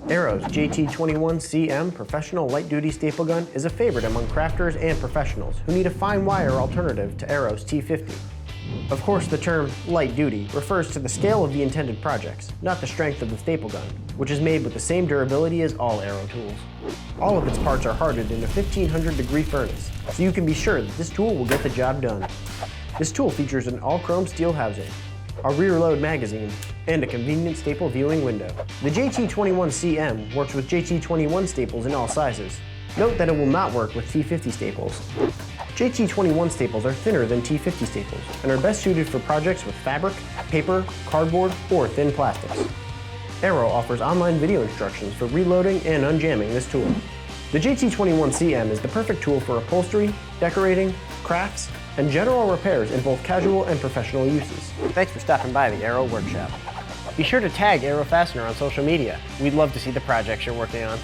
Arrow's JT21CM professional light-duty staple gun is a favorite among crafters and professionals who need a fine wire alternative to Arrow's T50. Of course, the term light duty refers to the scale of the intended projects, not the strength of the staple gun, which is made with the same durability as all Arrow tools. All of its parts are hardened in a 1500-degree furnace, so you can be sure that this tool will get the job done. This tool features an all-chrome steel housing, a rear load magazine, and a convenient staple viewing window. The JT21CM works with JT21 staples in all sizes. Note that it will not work with T50 staples. JT21 staples are thinner than T50 staples and are best suited for projects with fabric, paper, cardboard, or thin plastics. Arrow offers online video instructions for reloading and unjamming this tool. The JT21CM is the perfect tool for upholstery, decorating, crafts, and general repairs in both casual and professional uses. Thanks for stopping by the Arrow Workshop. Be sure to tag Arrow Fastener on social media. We'd love to see the projects you're working on.